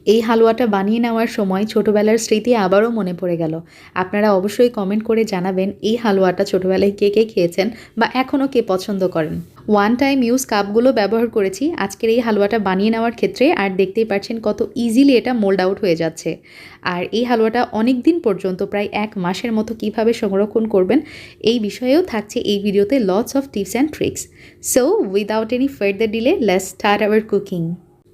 এই হালুয়াটা বানিয়ে নেওয়ার সময় ছোটোবেলার স্মৃতি আবারও মনে পড়ে গেল। আপনারা অবশ্যই কমেন্ট করে জানাবেন এই হালুয়াটা ছোটোবেলায় কে কে খেয়েছেন বা এখনও কে পছন্দ করেন। ওয়ান টাইম ইউজ কাপগুলো ব্যবহার করেছি আজকের এই হালুয়াটা বানিয়ে নেওয়ার ক্ষেত্রে, আর দেখতেই পাচ্ছেন কত ইজিলি এটা মোল্ড আউট হয়ে যাচ্ছে। আর এই হালুয়াটা অনেক দিন পর্যন্ত, প্রায় 1 মাসের মতো কীভাবে সংরক্ষণ করবেন এই বিষয়েও থাকছে এই ভিডিওতে lots of tips and tricks. So without any further delay let's start our cooking.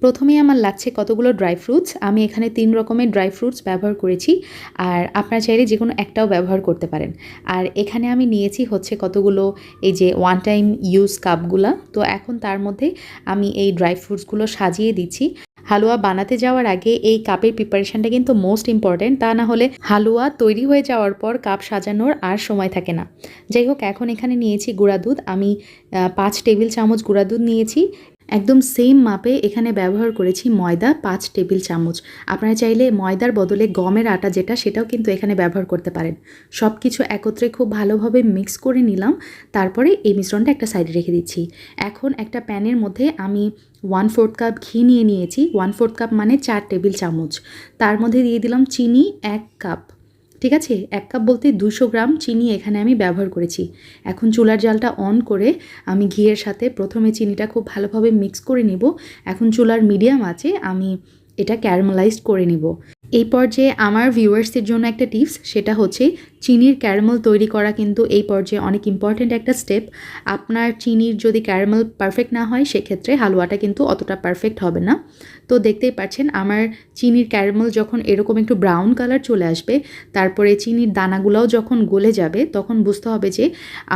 প্রথমেই আমার লাগছে কতগুলো ড্রাই ফ্রুটস। আমি এখানে 3 রকমের ড্রাই ফ্রুটস ব্যবহার করেছি, আর আপনারা চাইলে যে কোনো একটাও ব্যবহার করতে পারেন। আর এখানে আমি নিয়েছি হচ্ছে কতগুলো এই যে ওয়ান টাইম ইউজ কাপগুলা। তো এখন তার মধ্যে আমি এই ড্রাই ফ্রুটসগুলো সাজিয়ে দিচ্ছি। হালুয়া বানাতে যাওয়ার আগে এই কাপের প্রিপারেশানটা কিন্তু মোস্ট ইম্পর্ট্যান্ট, তা না হলে হালুয়া তৈরি হয়ে যাওয়ার পর কাপ সাজানোর আর সময় থাকে না। যাই হোক, এখন এখানে নিয়েছি গুঁড়া দুধ। আমি 5 টেবিল চামচ গুঁড়া দুধ নিয়েছি। একদম সেম মাপে এখানে ব্যবহার করেছি ময়দা 5 টেবিল চামচ। আপনারা চাইলে ময়দার বদলে গমের আটা যেটা, সেটাও কিন্তু এখানে ব্যবহার করতে পারেন। সব কিছু একত্রে খুব ভালোভাবে মিক্স করে নিলাম। তারপরে এই মিশ্রণটা একটা সাইডে রেখে দিচ্ছি। এখন একটা প্যানের মধ্যে আমি 1/4 কাপ ঘি নিয়ে নিয়েছি। 1/4 কাপ মানে 4 টেবিল চামচ। তার মধ্যে দিয়ে দিলাম চিনি 1 কাপ। ঠিক আছে, 1 কাপ বলতে 200 গ্রাম চিনি এখানে আমি ব্যবহার করেছি। এখন চুলার জালটা অন করে আমি ঘিয়ের সাথে প্রথমে চিনিটা খুব ভালোভাবে মিক্স করে নেব। এখন চুলার মিডিয়াম আছে আমি এটা ক্যারামেলাইজড করে নেব। এই পর্যায়ে আমার ভিউয়ার্সদের জন্য একটা টিপস, সেটা হচ্ছে চিনির ক্যারামেল তৈরি করা কিন্তু এই পর্যায়ে অনেক ইম্পর্ট্যান্ট একটা স্টেপ। আপনার চিনির যদি ক্যারামেল পারফেক্ট না হয় সেক্ষেত্রে হালুয়াটা কিন্তু অতটা পারফেক্ট হবে না। তো দেখতেই পাচ্ছেন আমার চিনির ক্যারামেল যখন এরকম একটু ব্রাউন কালার চলে আসবে, তারপরে চিনির দানাগুলোও যখন গলে যাবে, তখন বুঝতে হবে যে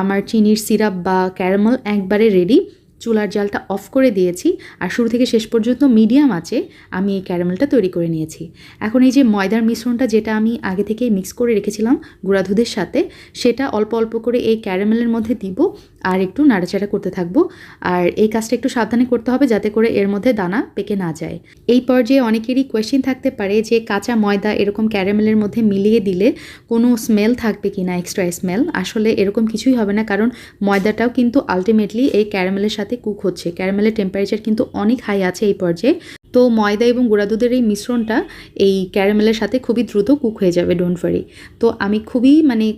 আমার চিনির সিরাপ বা ক্যারামেল একবারে রেডি। চুলার জালটা অফ করে দিয়েছি, আর শুরু থেকে শেষ পর্যন্ত মিডিয়াম আছে আমি এই ক্যারামেলটা তৈরি করে নিয়েছি। এখন এই যে ময়দার মিশ্রণটা যেটা আমি আগে থেকেই মিক্স করে রেখেছিলাম গুঁড়া দুধের সাথে, সেটা অল্প অল্প করে এই ক্যারামেলের মধ্যে দিব আর একটু নাড়াচাড়া করতে থাকবো। আর এই কাজটা একটু সাবধানে করতে হবে যাতে করে এর মধ্যে দানা পেকে না যায়। এই পর্যায়ে অনেকেরই কোয়েশ্চেন থাকতে পারে যে কাঁচা ময়দা এরকম ক্যারামেলের মধ্যে মিলিয়ে দিলে কোনো স্মেল থাকবে কি না, এক্সট্রা স্মেল। আসলে এরকম কিছুই হবে না, কারণ ময়দাটাও কিন্তু আলটিমেটলি এই ক্যারামেলের সাথে কুক হচ্ছে। ক্যারামেলের টেম্পারেচার কিন্তু অনেক হাই আছে এই পর্যায়ে। তো ময়দা এবং গুঁড়া দুধের এই মিশ্রণটা এই ক্যারামেলের সাথে খুবই দ্রুত কুক হয়ে যাবে, ডোন্ট ওয়ারি। তো আমি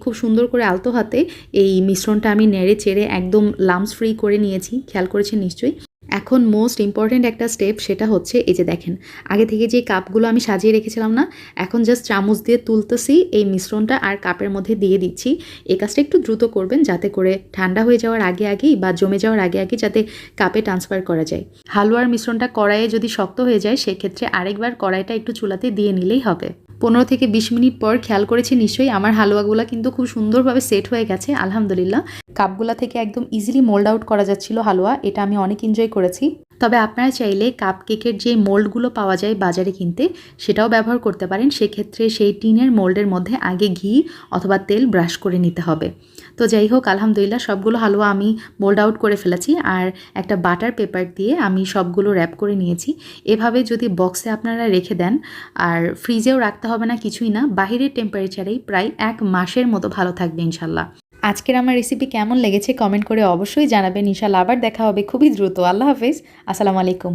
খুব সুন্দর করে আলতো হাতে এই মিশ্রণটা আমি নেড়ে চেড়ে একদম লামস ফ্রি করে নিয়েছি, খেয়াল করেছেন নিশ্চয়ই। এখন মোস্ট ইম্পর্ট্যান্ট একটা স্টেপ, সেটা হচ্ছে এই যে দেখেন আগে থেকে যে কাপগুলো আমি সাজিয়ে রেখেছিলাম না, এখন জাস্ট চামচ দিয়ে তুলতেছি এই মিশ্রণটা আর কাপের মধ্যে দিয়ে দিচ্ছি। এই কাজটা একটু দ্রুত করবেন যাতে করে ঠান্ডা হয়ে যাওয়ার আগে আগেই বা জমে যাওয়ার আগে আগে যাতে কাপে ট্রান্সফার করা যায়। হালুয়ার মিশ্রণটা কড়াইয়ে যদি শক্ত হয়ে যায় সেক্ষেত্রে আরেকবার কড়াইটা একটু চুলাতে দিয়ে নিলেই হবে। 15 থেকে 20 মিনিট পর খেয়াল করেছি নিশ্চয়ই আমার হালুয়াগুলো কিন্তু খুব সুন্দরভাবে সেট হয়ে গেছে আলহামদুলিল্লাহ। কাপগুলা থেকে একদম ইজিলি মোল্ড আউট করা যাচ্ছিল হালুয়া, এটা আমি অনেক এনজয় করেছি। তবে আপনারা চাইলে কাপ কেকের যে মোল্ডগুলো পাওয়া যায় বাজারে কিনতে, সেটাও ব্যবহার করতে পারেন। সেক্ষেত্রে সেই টিনের মোল্ডের মধ্যে আগে ঘি অথবা তেল ব্রাশ করে নিতে হবে। তো যাই হোক, আলহামদুলিল্লাহ সবগুলো হালুয়া আমি মোল্ড আউট করে ফেলেছি, আর একটা বাটার পেপার দিয়ে আমি সবগুলো র্যাপ করে নিয়েছি। এভাবে যদি বক্সে আপনারা রেখে দেন, আর ফ্রিজেও রাখতে হবে না, কিছুই না, বাহিরের টেম্পারেচারেই প্রায় 1 মাসের মতো ভালো থাকবে ইনশাল্লাহ। আজকের আমার রেসিপি কেমন লেগেছে কমেন্ট করে অবশ্যই জানাবেন। ইনশাল্লাহ আবার দেখা হবে খুবই দ্রুত। আল্লাহ হাফেজ, আসসালামু আলাইকুম।